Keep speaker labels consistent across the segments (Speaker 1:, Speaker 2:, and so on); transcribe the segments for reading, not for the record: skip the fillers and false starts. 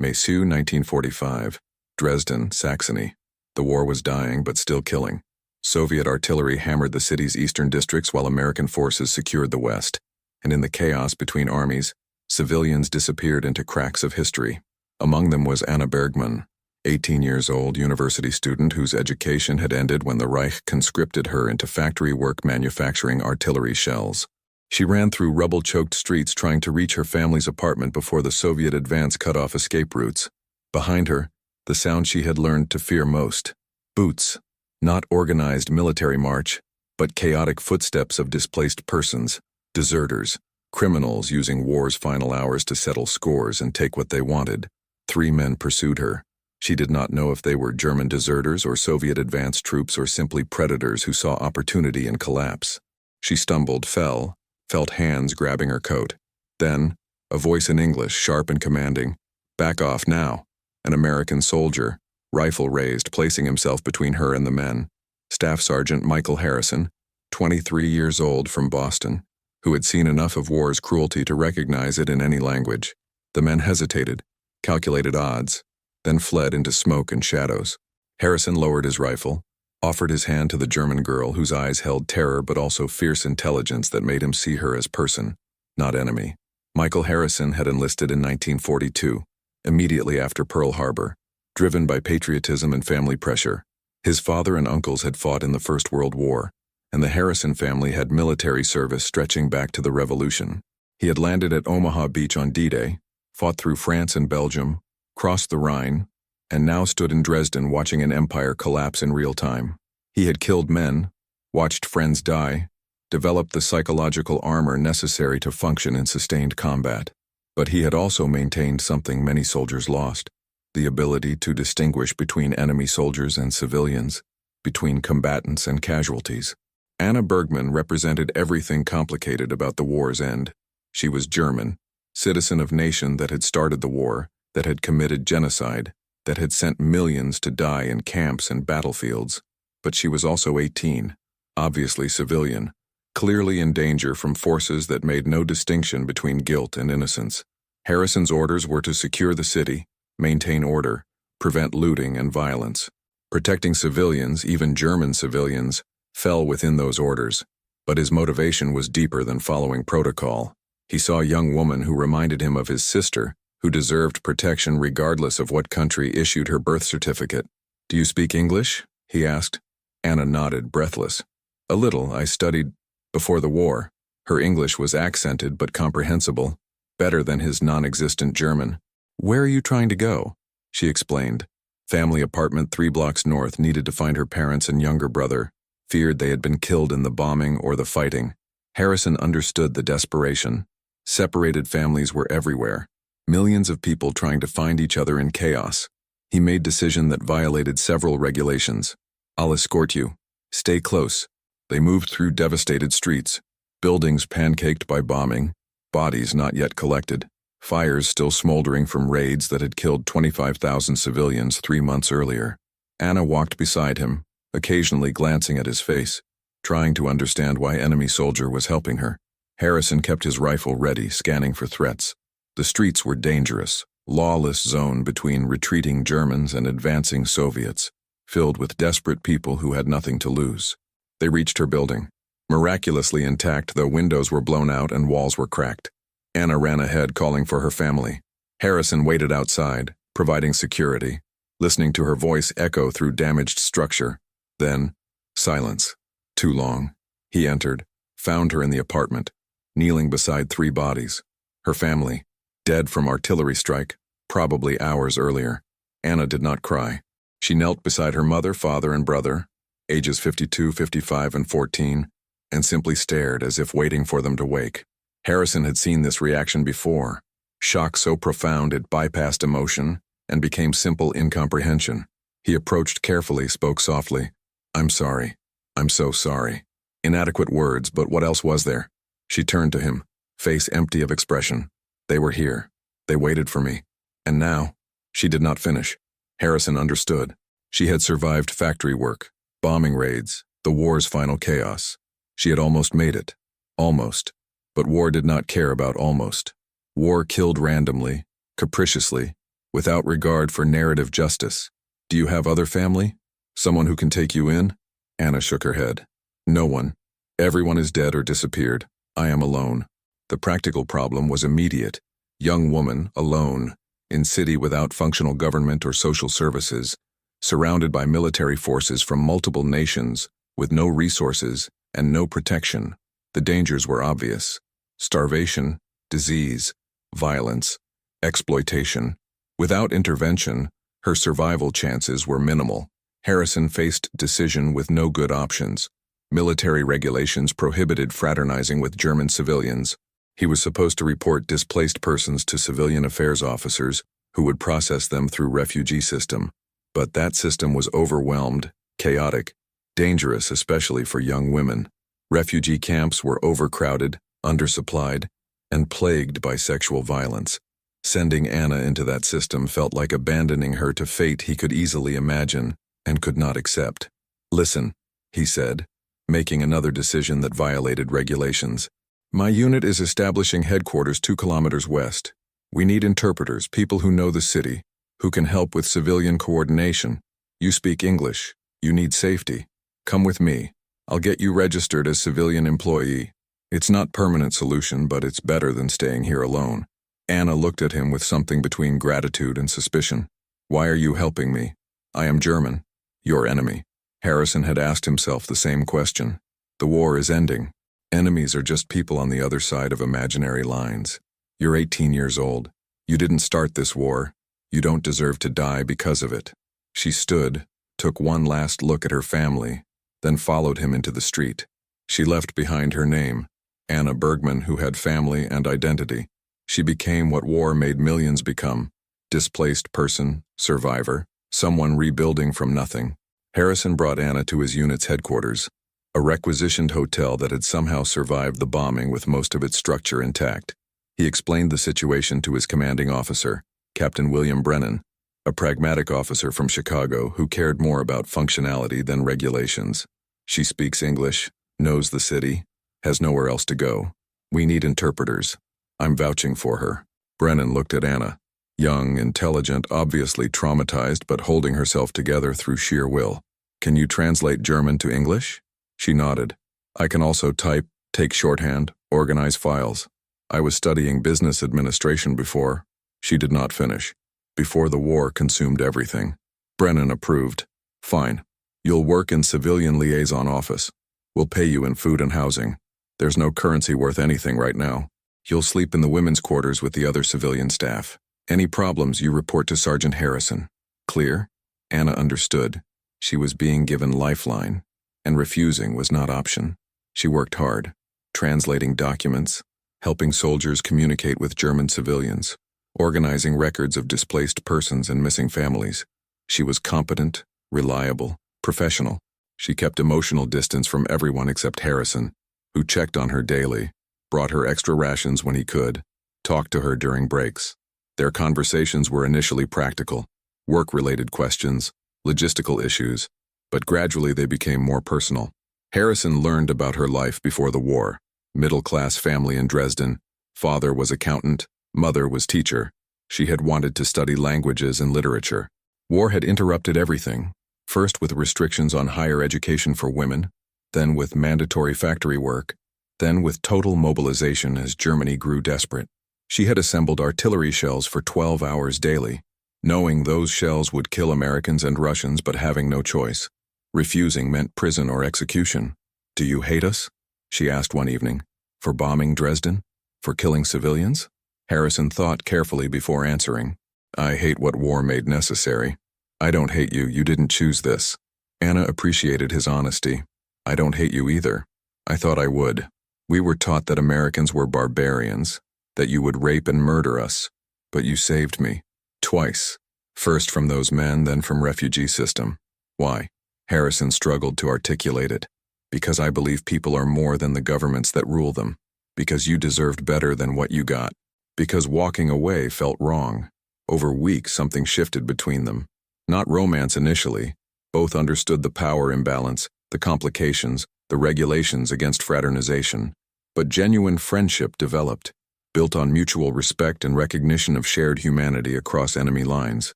Speaker 1: Maysu, 1945. Dresden, Saxony. The war was dying but still killing. Soviet artillery hammered the city's eastern districts while American forces secured the west. And in the chaos between armies, civilians disappeared into cracks of history. Among them was Anna Bergman, 18 years old university student whose education had ended when the Reich conscripted her into factory work manufacturing artillery shells. She ran through rubble-choked streets trying to reach her family's apartment before the Soviet advance cut off escape routes. Behind her, the sound she had learned to fear most. Boots. Not organized military march, but chaotic footsteps of displaced persons, deserters, criminals using war's final hours to settle scores and take what they wanted. 3 men pursued her. She did not know if they were German deserters or Soviet advance troops or simply predators who saw opportunity in collapse. She stumbled, fell, felt hands grabbing her coat. Then, a voice in English, sharp and commanding, "Back off now." An American soldier, rifle raised, placing himself between her and the men. Staff Sergeant Michael Harrison, 23 years old, from Boston, who had seen enough of war's cruelty to recognize it in any language. The men hesitated, calculated odds, then fled into smoke and shadows. Harrison lowered his rifle, offered his hand to the German girl whose eyes held terror but also fierce intelligence that made him see her as person, not enemy. Michael Harrison had enlisted in 1942, immediately after Pearl Harbor, driven by patriotism and family pressure. His father and uncles had fought in the First World War, and the Harrison family had military service stretching back to the Revolution. He had landed at Omaha Beach on D-Day, fought through France and Belgium, crossed the Rhine, and now stood in Dresden watching an empire collapse in real time. He had killed men, watched friends die, developed the psychological armor necessary to function in sustained combat. But he had also maintained something many soldiers lost: the ability to distinguish between enemy soldiers and civilians, between combatants and casualties. Anna Bergman represented everything complicated about the war's end. She was German, citizen of nation that had started the war, that had committed genocide, that had sent millions to die in camps and battlefields. But she was also 18, obviously civilian, clearly in danger from forces that made no distinction between guilt and innocence. Harrison's orders were to secure the city, maintain order, prevent looting and violence. Protecting civilians, even German civilians, fell within those orders. But his motivation was deeper than following protocol. He saw a young woman who reminded him of his sister, who deserved protection regardless of what country issued her birth certificate. "Do you speak English?" he asked. Anna nodded, breathless. "A little. I studied before the war." Her English was accented but comprehensible, better than his non-existent German. "Where are you trying to go?" she explained. Family apartment 3 blocks north, needed to find her parents and younger brother, feared they had been killed in the bombing or the fighting. Harrison understood the desperation. Separated families were everywhere. Millions of people trying to find each other in chaos. He made decision that violated several regulations. "I'll escort you. Stay close." They moved through devastated streets, buildings pancaked by bombing, bodies not yet collected, fires still smoldering from raids that had killed 25,000 civilians 3 months earlier. Anna walked beside him, occasionally glancing at his face, trying to understand why enemy soldier was helping her. Harrison kept his rifle ready, scanning for threats. The streets were dangerous, lawless zone between retreating Germans and advancing Soviets, filled with desperate people who had nothing to lose. They reached her building, miraculously intact though windows were blown out and walls were cracked. Anna ran ahead, calling for her family. Harrison waited outside, providing security, listening to her voice echo through damaged structure. Then, silence. Too long. He entered, found her in the apartment, kneeling beside 3 bodies. Her family, dead from artillery strike, probably hours earlier. Anna did not cry. She knelt beside her mother, father, and brother, ages 52, 55, and 14, and simply stared as if waiting for them to wake. Harrison had seen this reaction before, shock so profound it bypassed emotion and became simple incomprehension. He approached carefully, spoke softly. "I'm sorry. I'm so sorry." Inadequate words, but what else was there? She turned to him, face empty of expression. "They were here. They waited for me. And now..." She did not finish. Harrison understood. She had survived factory work, bombing raids, the war's final chaos. She had almost made it. Almost. But war did not care about almost. War killed randomly, capriciously, without regard for narrative justice. Do you have other family? Someone who can take you in? Anna shook her head. No one. Everyone is dead or disappeared. I am alone. The practical problem was immediate. Young woman, alone, in city without functional government or social services, surrounded by military forces from multiple nations, with no resources and no protection. The dangers were obvious. Starvation, disease, violence, exploitation. Without intervention, her survival chances were minimal. Harrison faced decision with no good options. Military regulations prohibited fraternizing with German civilians. He was supposed to report displaced persons to civilian affairs officers who would process them through refugee system. But that system was overwhelmed, chaotic, dangerous especially for young women. Refugee camps were overcrowded, undersupplied, and plagued by sexual violence. Sending Anna into that system felt like abandoning her to fate he could easily imagine and could not accept. Listen, he said, making another decision that violated regulations. My unit is establishing headquarters 2 kilometers west. We need interpreters, people who know the city, who can help with civilian coordination. You speak English. You need safety. Come with me. I'll get you registered as civilian employee. It's not permanent solution, but it's better than staying here alone. Anna looked at him with something between gratitude and suspicion. Why are you helping me? I am German. Your enemy. Harrison had asked himself the same question. The war is ending. Enemies are just people on the other side of imaginary lines. You're 18 years old. You didn't start this war. You don't deserve to die because of it. She stood, took one last look at her family, then followed him into the street. She left behind her name, Anna Bergman, who had family and identity. She became what war made millions become: displaced person, survivor, someone rebuilding from nothing. Harrison brought Anna to his unit's headquarters, a requisitioned hotel that had somehow survived the bombing with most of its structure intact. He explained the situation to his commanding officer, Captain William Brennan, a pragmatic officer from Chicago who cared more about functionality than regulations. She speaks English, knows the city, has nowhere else to go. We need interpreters. I'm vouching for her. Brennan looked at Anna. Young, intelligent, obviously traumatized, but holding herself together through sheer will. Can you translate German to English? She nodded. I can also type, take shorthand, organize files. I was studying business administration before. She did not finish. Before the war consumed everything. Brennan approved. Fine. You'll work in civilian liaison office. We'll pay you in food and housing. There's no currency worth anything right now. You'll sleep in the women's quarters with the other civilian staff. Any problems, you report to Sergeant Harrison. Clear? Anna understood. She was being given lifeline, and refusing was not option. She worked hard, translating documents, helping soldiers communicate with German civilians, organizing records of displaced persons and missing families. She was competent, reliable, professional. She kept emotional distance from everyone except Harrison, who checked on her daily, brought her extra rations when he could, talked to her during breaks. Their conversations were initially practical, work-related questions, logistical issues, but gradually they became more personal. Harrison learned about her life before the war. Middle-class family in Dresden. Father was accountant, mother was teacher. She had wanted to study languages and literature. War had interrupted everything, first with restrictions on higher education for women, then with mandatory factory work, then with total mobilization as Germany grew desperate. She had assembled artillery shells for 12 hours daily, knowing those shells would kill Americans and Russians but having no choice. Refusing meant prison or execution. Do you hate us? She asked one evening. For bombing Dresden? For killing civilians? Harrison thought carefully before answering. I hate what war made necessary. I don't hate you, you didn't choose this. Anna appreciated his honesty. I don't hate you either. I thought I would. We were taught that Americans were barbarians, that you would rape and murder us, but you saved me. Twice. First from those men, then from refugee system. Why? Harrison struggled to articulate it. Because I believe people are more than the governments that rule them. Because you deserved better than what you got. Because walking away felt wrong. Over weeks something shifted between them. Not romance initially. Both understood the power imbalance, the complications, the regulations against fraternization. But genuine friendship developed. built on mutual respect and recognition of shared humanity across enemy lines.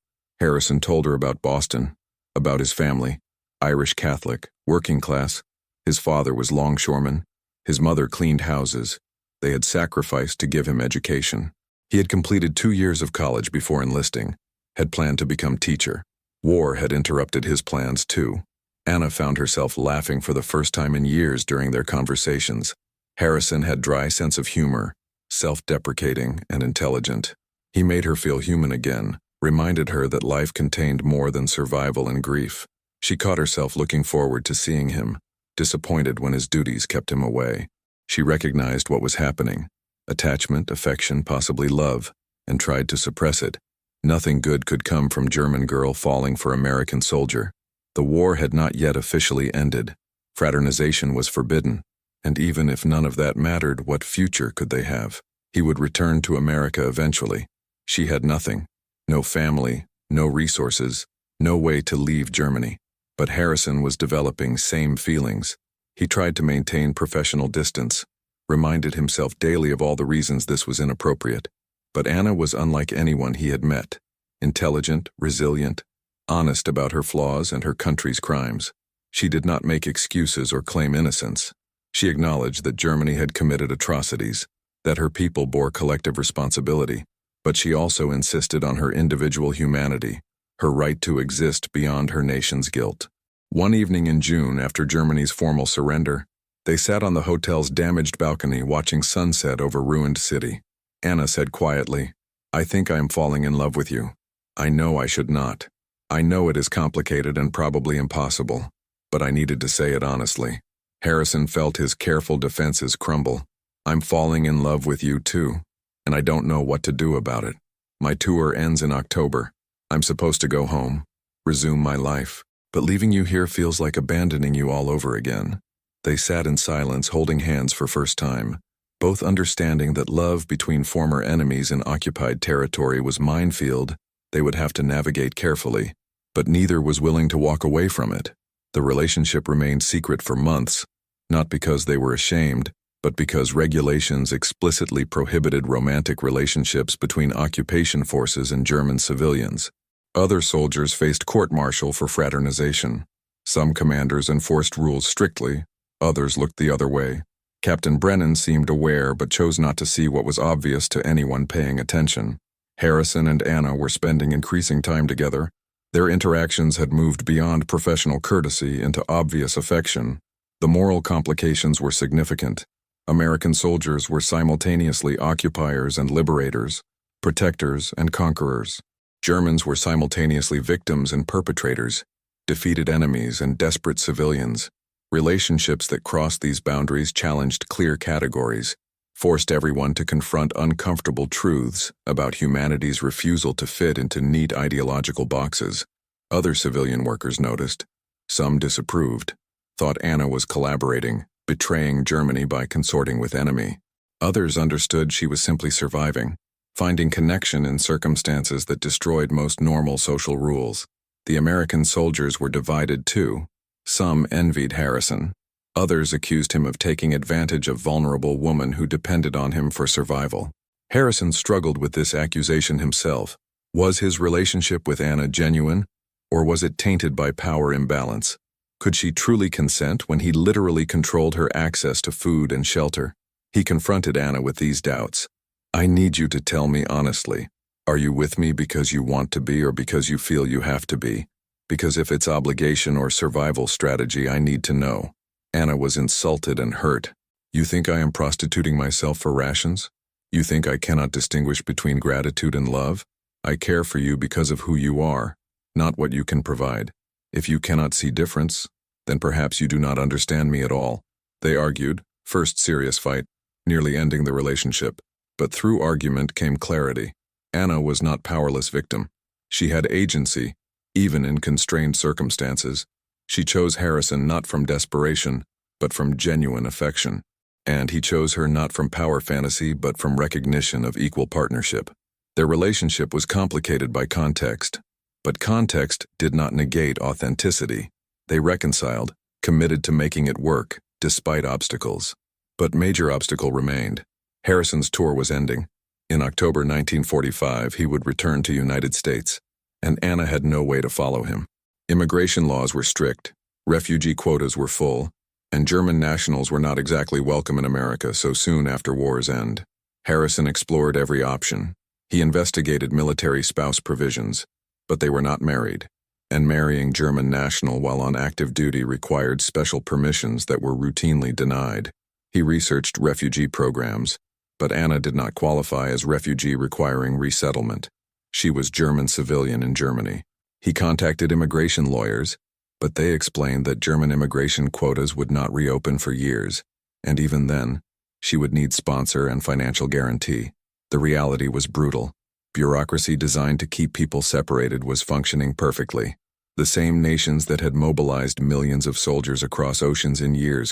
Speaker 1: Harrison told her about Boston, about his family, Irish Catholic, working class. His father was longshoreman. His mother cleaned houses. They had sacrificed to give him education. He had completed 2 years of college before enlisting, had planned to become teacher. War had interrupted his plans too. Anna found herself laughing for the first time in years during their conversations. Harrison had dry sense of humor, self-deprecating and intelligent. He made her feel human again, reminded her that life contained more than survival and grief. She caught herself looking forward to seeing him, disappointed when his duties kept him away. She recognized what was happening: attachment, affection, possibly love, and tried to suppress it. Nothing good could come from German girl falling for American soldier. The war had not yet officially ended. Fraternization was forbidden, and even if none of that mattered, what future could they have? He would return to America eventually. She had nothing. No family, no resources, no way to leave Germany. But Harrison was developing same feelings. He tried to maintain professional distance, reminded himself daily of all the reasons this was inappropriate. But Anna was unlike anyone he had met. Intelligent, resilient, honest about her flaws and her country's crimes. She did not make excuses or claim innocence. She acknowledged that Germany had committed atrocities, that her people bore collective responsibility, but she also insisted on her individual humanity, her right to exist beyond her nation's guilt. One evening in June, after Germany's formal surrender, they sat on the hotel's damaged balcony watching sunset over ruined city. Anna said quietly, "I think I am falling in love with you. I know I should not. I know it is complicated and probably impossible, but I needed to say it honestly." Harrison felt his careful defenses crumble. "I'm falling in love with you too, and I don't know what to do about it. My tour ends in October. I'm supposed to go home, resume my life, but leaving you here feels like abandoning you all over again." They sat in silence, holding hands for first time, both understanding that love between former enemies in occupied territory was minefield they would have to navigate carefully, but neither was willing to walk away from it. The relationship remained secret for months, not because they were ashamed, but because regulations explicitly prohibited romantic relationships between occupation forces and German civilians. Other soldiers faced court-martial for fraternization. Some commanders enforced rules strictly, others looked the other way. Captain Brennan seemed aware but chose not to see what was obvious to anyone paying attention. Harrison and Anna were spending increasing time together. Their interactions had moved beyond professional courtesy into obvious affection. The moral complications were significant. American soldiers were simultaneously occupiers and liberators, protectors and conquerors. Germans were simultaneously victims and perpetrators, defeated enemies and desperate civilians. Relationships that crossed these boundaries challenged clear categories, forced everyone to confront uncomfortable truths about humanity's refusal to fit into neat ideological boxes. Other civilian workers noticed. Some disapproved, thought Anna was collaborating, betraying Germany by consorting with enemy. Others understood she was simply surviving, finding connection in circumstances that destroyed most normal social rules. The American soldiers were divided too. Some envied Harrison. Others accused him of taking advantage of vulnerable women who depended on him for survival. Harrison struggled with this accusation himself. Was his relationship with Anna genuine, or was it tainted by power imbalance? Could she truly consent when he literally controlled her access to food and shelter? He confronted Anna with these doubts. "I need you to tell me honestly. Are you with me because you want to be or because you feel you have to be? Because if it's obligation or survival strategy, I need to know." Anna was insulted and hurt. "You think I am prostituting myself for rations? You think I cannot distinguish between gratitude and love? I care for you because of who you are, not what you can provide. If you cannot see difference, then perhaps you do not understand me at all." They argued, first serious fight, nearly ending the relationship. But through argument came clarity. Anna was not powerless victim. She had agency, even in constrained circumstances. She chose Harrison not from desperation, but from genuine affection. And he chose her not from power fantasy, but from recognition of equal partnership. Their relationship was complicated by context, but context did not negate authenticity. They reconciled, committed to making it work, despite obstacles. But major obstacle remained. Harrison's tour was ending. In October 1945, he would return to United States, and Anna had no way to follow him. Immigration laws were strict, refugee quotas were full, and German nationals were not exactly welcome in America so soon after war's end. Harrison explored every option. He investigated military spouse provisions, but they were not married, and marrying German national while on active duty required special permissions that were routinely denied. He researched refugee programs, but Anna did not qualify as refugee requiring resettlement. She was German civilian in Germany. He contacted immigration lawyers, but they explained that German immigration quotas would not reopen for years, and even then, she would need sponsor and financial guarantee. The reality was brutal. Bureaucracy designed to keep people separated was functioning perfectly. The same nations that had mobilized millions of soldiers across oceans in years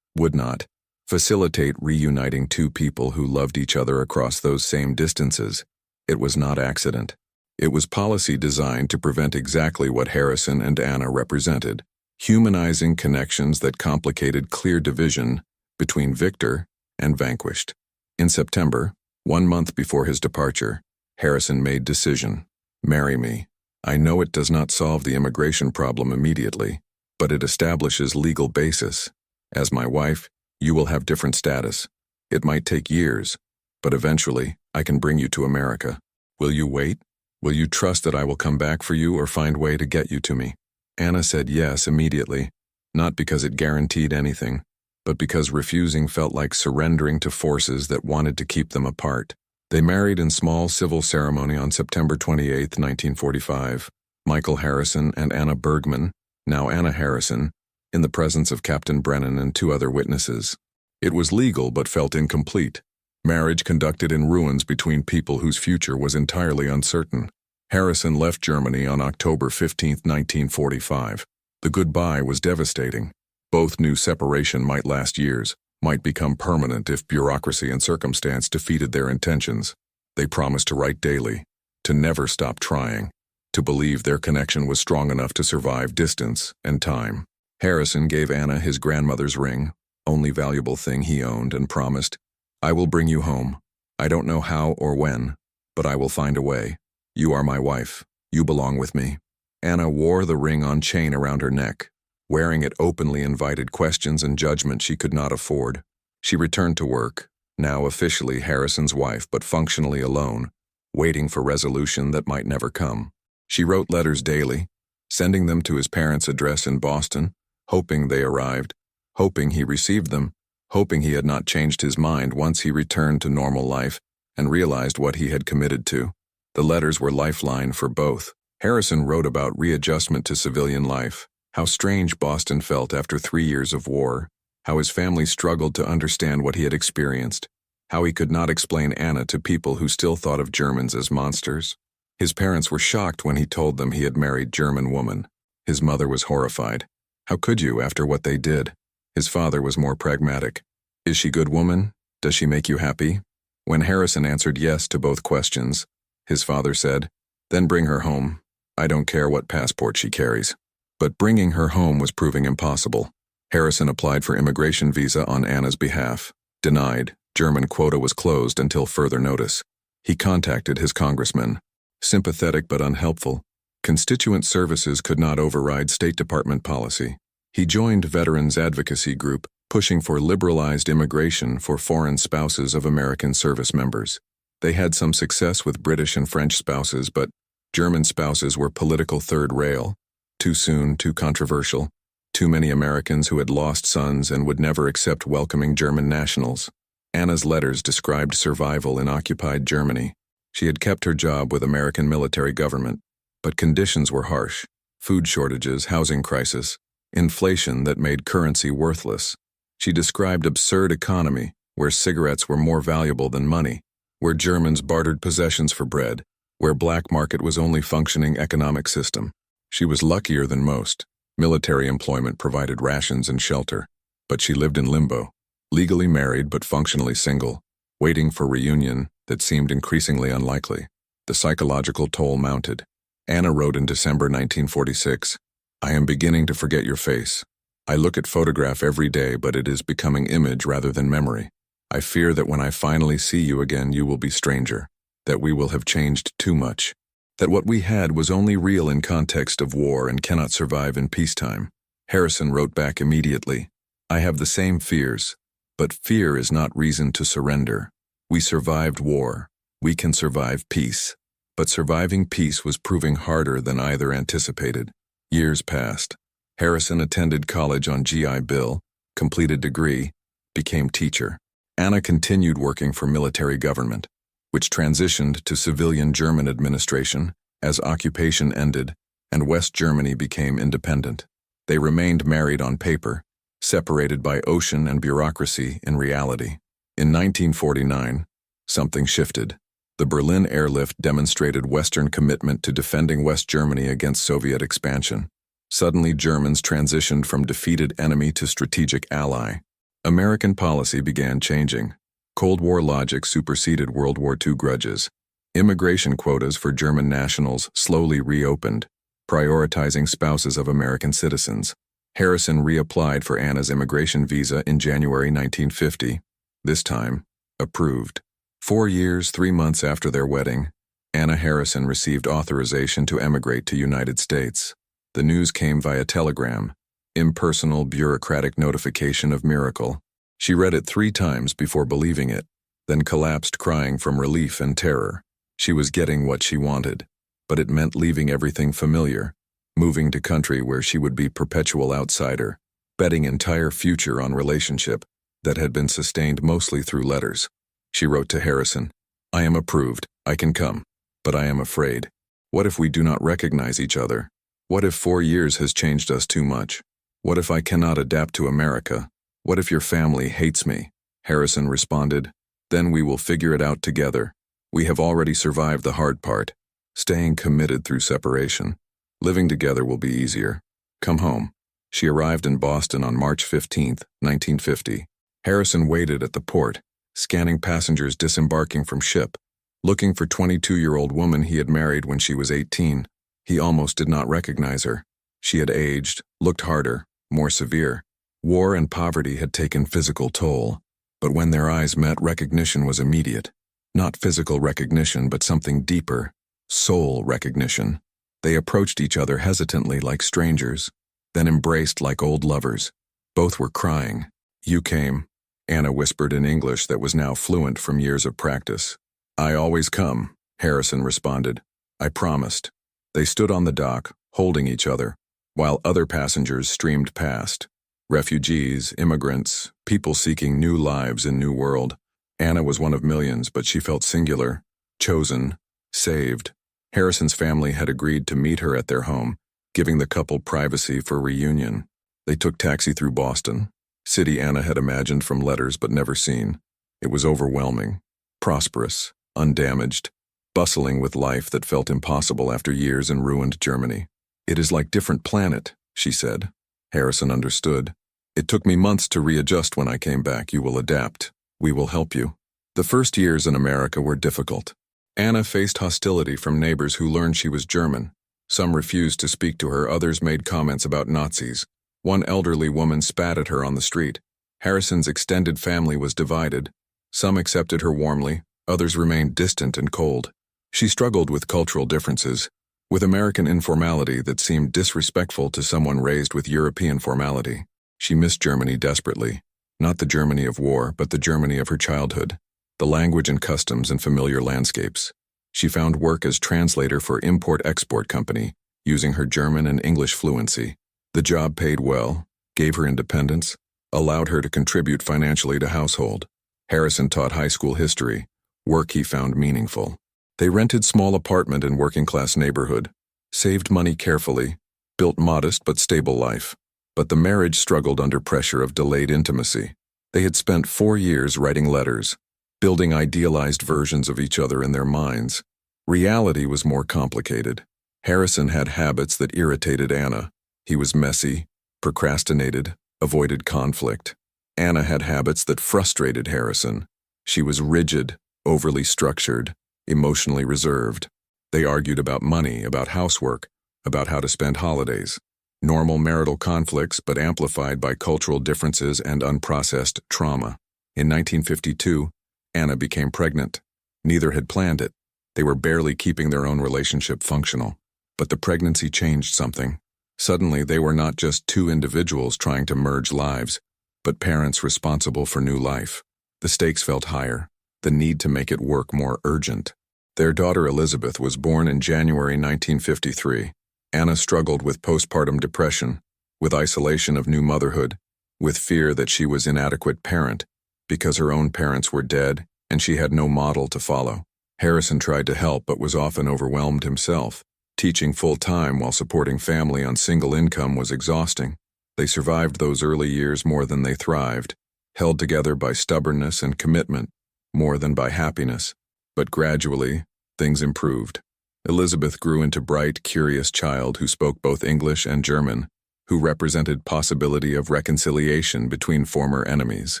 Speaker 1: would not, facilitate reuniting two people who loved each other across those same distances. It was not accident. It was policy designed to prevent exactly what Harrison and Anna represented, humanizing connections that complicated clear division between victor and vanquished. In September, 1 month before his departure, Harrison made decision: marry me. I know it does not solve the immigration problem immediately, but it establishes legal basis. As my wife, you will have different status. It might take years, but eventually I can bring you to America. Will you wait? Will you trust that I will come back for you or find way to get you to me? Anna said yes immediately, not because it guaranteed anything, but because refusing felt like surrendering to forces that wanted to keep them apart. They married in small civil ceremony on September 28, 1945, Michael Harrison and Anna Bergman, now Anna Harrison, in the presence of Captain Brennan and 2 other witnesses. It was legal but felt incomplete. Marriage conducted in ruins between people whose future was entirely uncertain. Harrison left Germany on October 15, 1945. The goodbye was devastating. Both knew separation might last years, might become permanent if bureaucracy and circumstance defeated their intentions. They promised to write daily, to never stop trying, to believe their connection was strong enough to survive distance and time. Harrison gave Anna his grandmother's ring, only valuable thing he owned, and promised, I will bring you home. I don't know how or when, but I will find a way. You are my wife. You belong with me. Anna wore the ring on chain around her neck. Wearing it openly invited questions and judgment she could not afford. She returned to work, now officially Harrison's wife but functionally alone, waiting for resolution that might never come. She wrote letters daily, sending them to his parents' address in Boston, hoping they arrived, hoping he received them, hoping he had not changed his mind once he returned to normal life and realized what he had committed to. The letters were lifeline for both. Harrison wrote about readjustment to civilian life, how strange Boston felt after 3 years of war, how his family struggled to understand what he had experienced, how he could not explain Anna to people who still thought of Germans as monsters. His parents were shocked when he told them he had married German woman. His mother was horrified. How could you after what they did? His father was more pragmatic. Is she good woman? Does she make you happy? When Harrison answered yes to both questions, his father said, then bring her home. I don't care what passport she carries. But bringing her home was proving impossible. Harrison applied for immigration visa on Anna's behalf. Denied. German quota was closed until further notice. He contacted his congressman. Sympathetic but unhelpful. Constituent services could not override State Department policy. He joined Veterans Advocacy Group, pushing for liberalized immigration for foreign spouses of American service members. They had some success with British and French spouses, but German spouses were political third rail. Too soon, too controversial. Too many Americans who had lost sons and would never accept welcoming German nationals. Anna's letters described survival in occupied Germany. She had kept her job with American military government, but conditions were harsh. Food shortages, housing crisis, inflation that made currency worthless. She described absurd economy, where cigarettes were more valuable than money, where Germans bartered possessions for bread, where black market was only functioning economic system. She was luckier than most. Military employment provided rations and shelter, but she lived in limbo, legally married but functionally single, waiting for reunion that seemed increasingly unlikely. The psychological toll mounted. Anna wrote in December 1946, I am beginning to forget your face. I look at photograph every day, but it is becoming image rather than memory. I fear that when I finally see you again, you will be stranger, that we will have changed too much, that what we had was only real in context of war and cannot survive in peacetime. Harrison wrote back immediately, I have the same fears, but fear is not reason to surrender. We survived war. We can survive peace. But surviving peace was proving harder than either anticipated. Years passed. Harrison attended college on GI Bill, completed degree, became teacher. Anna continued working for military government, which transitioned to civilian German administration as occupation ended and West Germany became independent. They remained married on paper, separated by ocean and bureaucracy in reality. In 1949, something shifted. The Berlin airlift demonstrated Western commitment to defending West Germany against Soviet expansion. Suddenly, Germans transitioned from defeated enemy to strategic ally. American policy began changing. Cold War logic superseded World War II grudges. Immigration quotas for German nationals slowly reopened, prioritizing spouses of American citizens. Harrison reapplied for Anna's immigration visa in January 1950, this time, approved. 4 years, 3 months after their wedding, Anna Harrison received authorization to emigrate to United States. The news came via telegram, impersonal bureaucratic notification of miracle. She read it 3 times before believing it, then collapsed crying from relief and terror. She was getting what she wanted, but it meant leaving everything familiar, moving to country where she would be perpetual outsider, betting entire future on relationship that had been sustained mostly through letters. She wrote to Harrison, I am approved, I can come, but I am afraid. What if we do not recognize each other? What if 4 years has changed us too much? What if I cannot adapt to America? What if your family hates me? Harrison responded, then we will figure it out together. We have already survived the hard part, staying committed through separation. Living together will be easier. Come home. She arrived in Boston on March 15, 1950. Harrison waited at the port, scanning passengers disembarking from ship, looking for 22-year-old woman he had married when she was 18. He almost did not recognize her. She had aged, looked harder, more severe. War and poverty had taken physical toll, but when their eyes met, recognition was immediate. Not physical recognition, but something deeper, soul recognition. They approached each other hesitantly like strangers, then embraced like old lovers. Both were crying. You came, Anna whispered in English that was now fluent from years of practice. I always come, Harrison responded. I promised. They stood on the dock, holding each other, while other passengers streamed past. Refugees, immigrants, people seeking new lives in new world. Anna was one of millions, but she felt singular, chosen, saved. Harrison's family had agreed to meet her at their home, giving the couple privacy for reunion. They took taxi through Boston, city Anna had imagined from letters but never seen. It was overwhelming, prosperous, undamaged, bustling with life that felt impossible after years in ruined Germany. It is like different planet, she said. Harrison understood. It took me months to readjust when I came back. You will adapt. We will help you. The first years in America were difficult. Anna faced hostility from neighbors who learned she was German. Some refused to speak to her, others made comments about Nazis. One elderly woman spat at her on the street. Harrison's extended family was divided. Some accepted her warmly, others remained distant and cold. She struggled with cultural differences, with American informality that seemed disrespectful to someone raised with European formality. She missed Germany desperately. Not the Germany of war, but the Germany of her childhood. The language and customs and familiar landscapes. She found work as translator for import-export company, using her German and English fluency. The job paid well, gave her independence, allowed her to contribute financially to household. Harrison taught high school history, work he found meaningful. They rented small apartment in working-class neighborhood, saved money carefully, built modest but stable life. But the marriage struggled under pressure of delayed intimacy. They had spent 4 years writing letters, building idealized versions of each other in their minds. Reality was more complicated. Harrison had habits that irritated Anna. He was messy, procrastinated, avoided conflict. Anna had habits that frustrated Harrison. She was rigid, overly structured, emotionally reserved. They argued about money, about housework, about how to spend holidays. Normal marital conflicts, but amplified by cultural differences and unprocessed trauma. In 1952, Anna became pregnant. Neither had planned it. They were barely keeping their own relationship functional. But the pregnancy changed something. Suddenly, they were not just two individuals trying to merge lives, but parents responsible for new life. The stakes felt higher, the need to make it work more urgent. Their daughter Elizabeth was born in January 1953. Anna struggled with postpartum depression, with isolation of new motherhood, with fear that she was inadequate parent because her own parents were dead and she had no model to follow. Harrison tried to help but was often overwhelmed himself. Teaching full-time while supporting family on single income was exhausting. They survived those early years more than they thrived, held together by stubbornness and commitment, more than by happiness. But gradually, things improved. Elizabeth grew into a bright, curious child who spoke both English and German, who represented possibility of reconciliation between former enemies.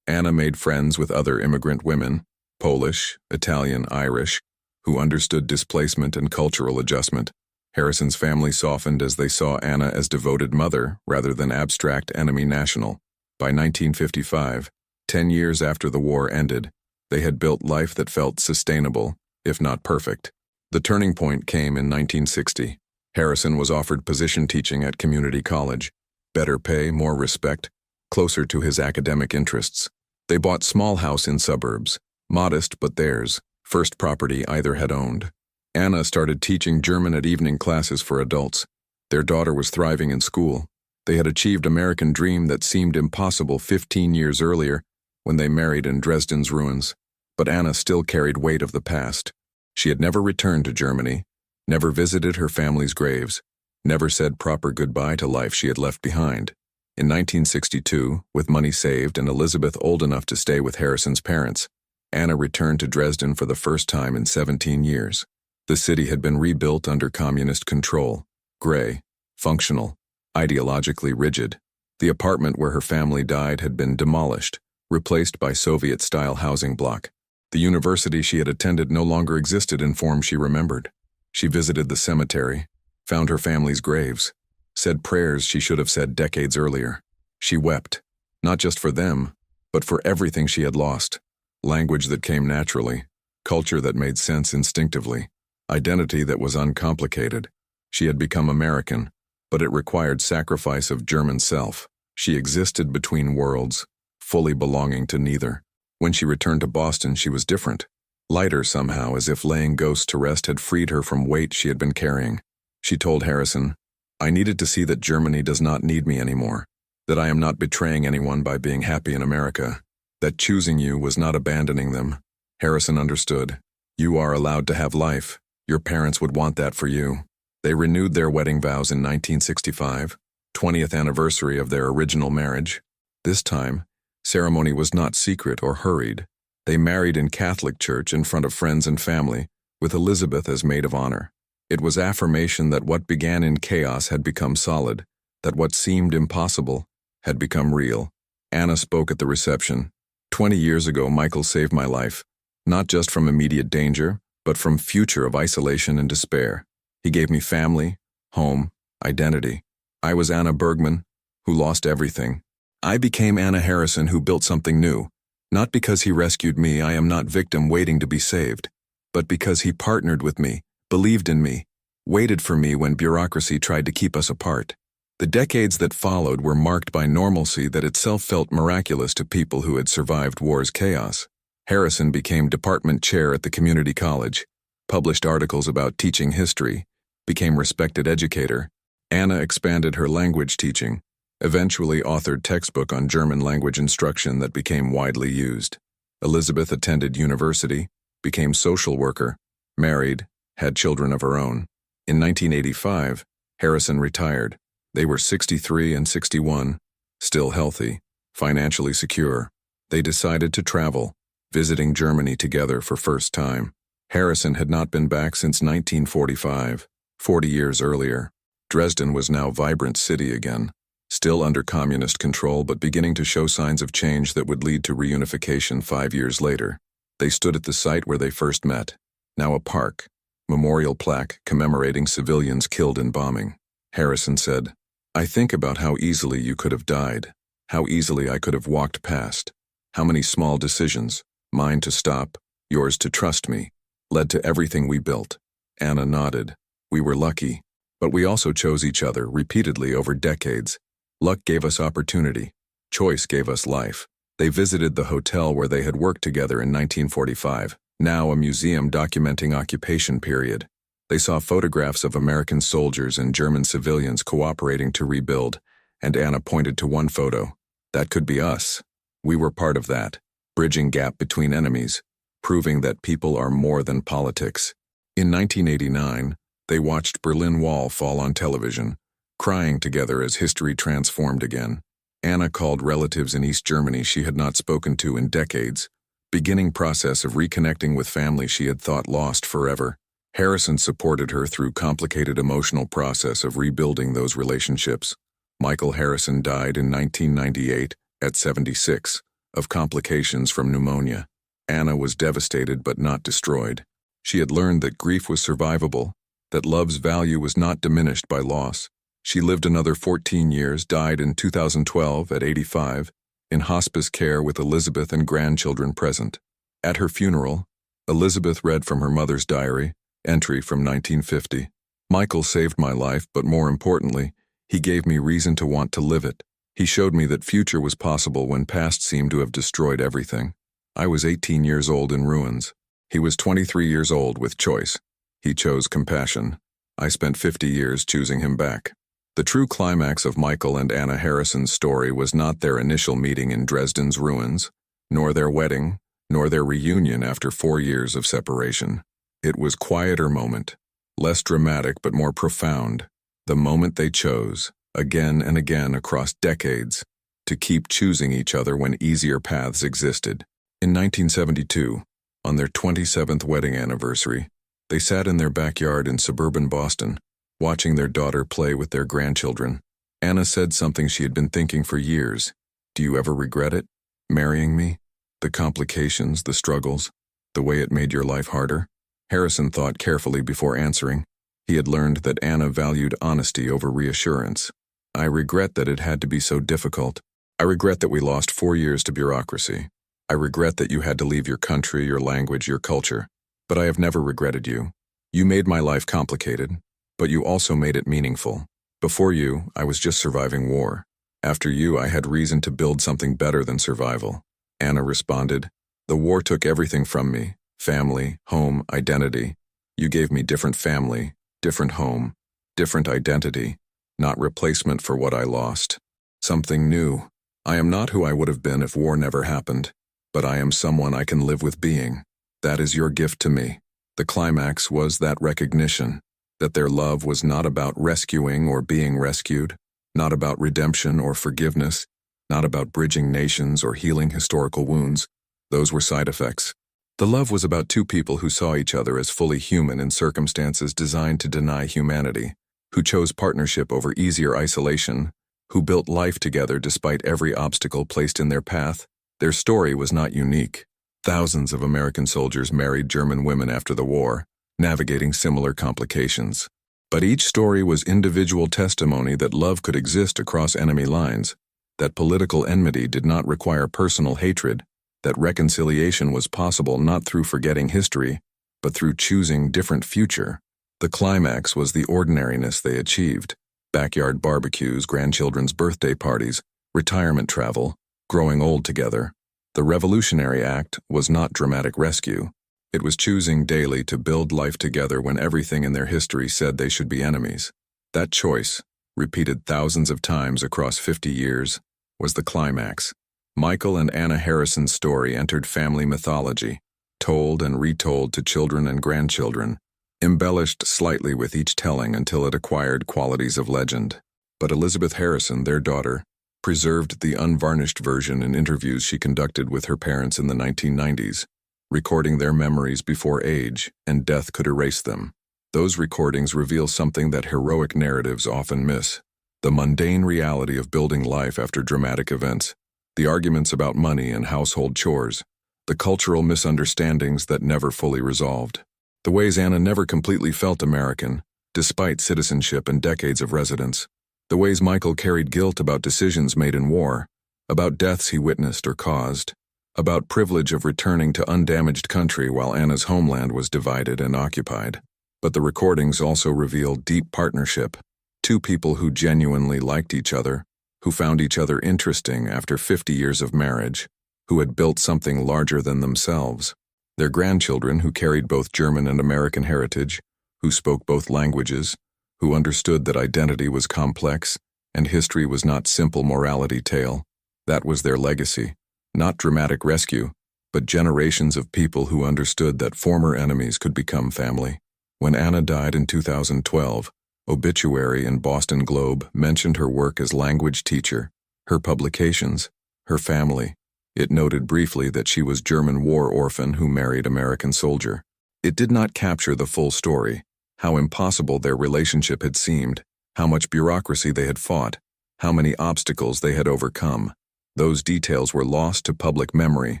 Speaker 1: Anna made friends with other immigrant women, Polish, Italian, Irish, who understood displacement and cultural adjustment. Harrison's family softened as they saw Anna as devoted mother rather than abstract enemy national. By 1955, 10 years after the war ended, they had built life that felt sustainable, if not perfect. The turning point came in 1960. Harrison was offered position teaching at community college. Better pay, more respect, closer to his academic interests. They bought small house in suburbs, modest but theirs, first property either had owned. Anna started teaching German at evening classes for adults. Their daughter was thriving in school. They had achieved American dream that seemed impossible 15 years earlier when they married in Dresden's ruins. But Anna still carried weight of the past. She had never returned to Germany, never visited her family's graves, never said proper goodbye to life she had left behind. In 1962, with money saved and Elizabeth old enough to stay with Harrison's parents, Anna returned to Dresden for the first time in 17 years. The city had been rebuilt under communist control, gray, functional, ideologically rigid. The apartment where her family died had been demolished, replaced by Soviet-style housing block. The university she had attended no longer existed in form she remembered. She visited the cemetery, found her family's graves, said prayers she should have said decades earlier. She wept, not just for them, but for everything she had lost. Language that came naturally, culture that made sense instinctively, identity that was uncomplicated. She had become American, but it required sacrifice of German self. She existed between worlds, fully belonging to neither. When she returned to Boston, she was different. Lighter somehow, as if laying ghosts to rest had freed her from weight she had been carrying. She told Harrison, "I needed to see that Germany does not need me anymore, that I am not betraying anyone by being happy in America, that choosing you was not abandoning them." Harrison understood. You are allowed to have life. Your parents would want that for you. They renewed their wedding vows in 1965, 20th anniversary of their original marriage. This time, ceremony was not secret or hurried. They married in Catholic church in front of friends and family, with Elizabeth as maid of honor. It was affirmation that what began in chaos had become solid, that what seemed impossible had become real. Anna spoke at the reception. 20 years ago, Michael saved my life, not just from immediate danger, but from future of isolation and despair. He gave me family, home, identity. I was Anna Bergman, who lost everything. I became Anna Harrison, who built something new. Not because he rescued me, I am not victim waiting to be saved, but because he partnered with me, believed in me, waited for me when bureaucracy tried to keep us apart. The decades that followed were marked by normalcy that itself felt miraculous to people who had survived war's chaos. Harrison became department chair at the community college, published articles about teaching history, became respected educator. Anna expanded her language teaching, eventually authored textbook on German language instruction that became widely used. Elizabeth attended university, became social worker, married, had children of her own. In 1985, Harrison retired. They were 63 and 61, still healthy, financially secure. They decided to travel, visiting Germany together for first time. Harrison had not been back since 1945, 40 years earlier. Dresden was now a vibrant city again, still under communist control but beginning to show signs of change that would lead to reunification 5 years later. They stood at the site where they first met, now a park, memorial plaque commemorating civilians killed in bombing. Harrison said, "I think about how easily you could have died, how easily I could have walked past. How many small decisions, mine to stop, yours to trust me, led to everything we built? Anna nodded. We were lucky, but we also chose each other repeatedly over decades. Luck gave us opportunity. Choice gave us life. They visited the hotel where they had worked together in 1945, now a museum documenting occupation period. They saw photographs of American soldiers and German civilians cooperating to rebuild, and Anna pointed to one photo. That could be us. We were part of that, bridging gap between enemies, proving that people are more than politics. In 1989, they watched Berlin Wall fall on television, crying together as history transformed again. Anna called relatives in East Germany she had not spoken to in decades, beginning process of reconnecting with family she had thought lost forever. Harrison supported her through complicated emotional process of rebuilding those relationships. Michael Harrison died in 1998, at 76, of complications from pneumonia. Anna was devastated but not destroyed. She had learned that grief was survivable, that love's value was not diminished by loss. She lived another 14 years, died in 2012 at 85, in hospice care with Elizabeth and grandchildren present. At her funeral, Elizabeth read from her mother's diary, entry from 1950. Michael saved my life, but more importantly, he gave me reason to want to live it. He showed me that future was possible when past seemed to have destroyed everything. I was 18 years old in ruins. He was 23 years old with choice. He chose compassion. I spent 50 years choosing him back. The true climax of Michael and Anna Harrison's story was not their initial meeting in Dresden's ruins, nor their wedding, nor their reunion after 4 years of separation. It was a quieter moment, less dramatic but more profound, the moment they chose, again and again across decades, to keep choosing each other when easier paths existed. In 1972, on their 27th wedding anniversary, they sat in their backyard in suburban Boston, watching their daughter play with their grandchildren. Anna said something she had been thinking for years. Do you ever regret it? Marrying me? The complications, the struggles, the way it made your life harder? Harrison thought carefully before answering. He had learned that Anna valued honesty over reassurance. I regret that it had to be so difficult. I regret that we lost 4 years to bureaucracy. I regret that you had to leave your country, your language, your culture. But I have never regretted you. You made my life complicated, but you also made it meaningful. Before you, I was just surviving war. After you, I had reason to build something better than survival. Anna responded, the war took everything from me. Family, home, identity. You gave me different family, different home, different identity, not replacement for what I lost. Something new. I am not who I would have been if war never happened, but I am someone I can live with being. That is your gift to me. The climax was that recognition, that their love was not about rescuing or being rescued, not about redemption or forgiveness, not about bridging nations or healing historical wounds. Those were side effects. The love was about two people who saw each other as fully human in circumstances designed to deny humanity, who chose partnership over easier isolation, who built life together despite every obstacle placed in their path. Their story was not unique. Thousands of American soldiers married German women after the war, navigating similar complications. But each story was individual testimony that love could exist across enemy lines, that political enmity did not require personal hatred, that reconciliation was possible not through forgetting history, but through choosing different future. The climax was the ordinariness they achieved. Backyard barbecues, grandchildren's birthday parties, retirement travel, growing old together. The revolutionary act was not dramatic rescue. It was choosing daily to build life together when everything in their history said they should be enemies. That choice, repeated thousands of times across 50 years, was the climax. Michael and Anna Harrison's story entered family mythology, told and retold to children and grandchildren, embellished slightly with each telling until it acquired qualities of legend. But Elizabeth Harrison, their daughter, preserved the unvarnished version in interviews she conducted with her parents in the 1990s, recording their memories before age and death could erase them. Those recordings reveal something that heroic narratives often miss: the mundane reality of building life after dramatic events, the arguments about money and household chores, the cultural misunderstandings that never fully resolved, the ways Anna never completely felt American, despite citizenship and decades of residence, the ways Michael carried guilt about decisions made in war, about deaths he witnessed or caused, about privilege of returning to undamaged country while Anna's homeland was divided and occupied. But the recordings also revealed deep partnership, two people who genuinely liked each other, who found each other interesting after 50 years of marriage, who had built something larger than themselves. Their grandchildren who carried both German and American heritage, who spoke both languages, who understood that identity was complex and history was not simple morality tale. That was their legacy, not dramatic rescue, but generations of people who understood that former enemies could become family. When Anna died in 2012, obituary in Boston Globe mentioned her work as language teacher, her publications, her family. It noted briefly that she was German war orphan who married American soldier. It did not capture the full story, how impossible their relationship had seemed, how much bureaucracy they had fought, how many obstacles they had overcome. Those details were lost to public memory,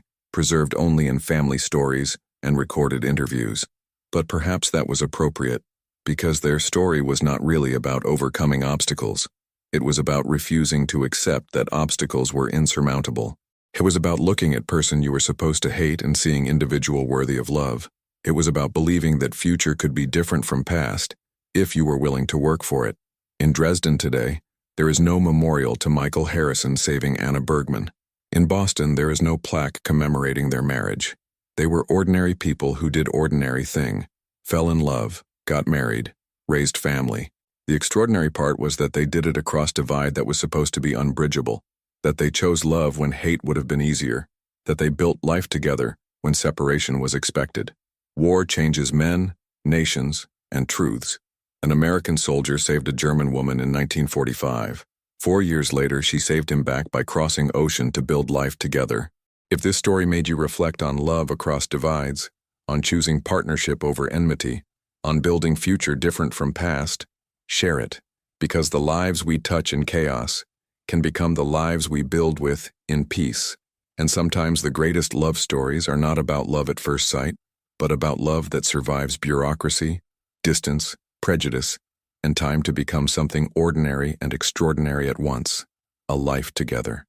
Speaker 1: preserved only in family stories and recorded interviews. But perhaps that was appropriate, because their story was not really about overcoming obstacles. It was about refusing to accept that obstacles were insurmountable. It was about looking at person you were supposed to hate and seeing individual worthy of love. It was about believing that future could be different from past, if you were willing to work for it. In Dresden today, there is no memorial to Michael Harrison saving Anna Bergman. In Boston, there is no plaque commemorating their marriage. They were ordinary people who did ordinary thing, fell in love, got married, raised family. The extraordinary part was that they did it across divide that was supposed to be unbridgeable, that they chose love when hate would have been easier, that they built life together when separation was expected. War changes men, nations, and truths. An American soldier saved a German woman in 1945. 4 years later, she saved him back by crossing ocean to build life together. If this story made you reflect on love across divides, on choosing partnership over enmity, on building future different from past, share it, because the lives we touch in chaos can become the lives we build with in peace. And sometimes the greatest love stories are not about love at first sight, but about love that survives bureaucracy, distance, prejudice, and time to become something ordinary and extraordinary at once, a life together.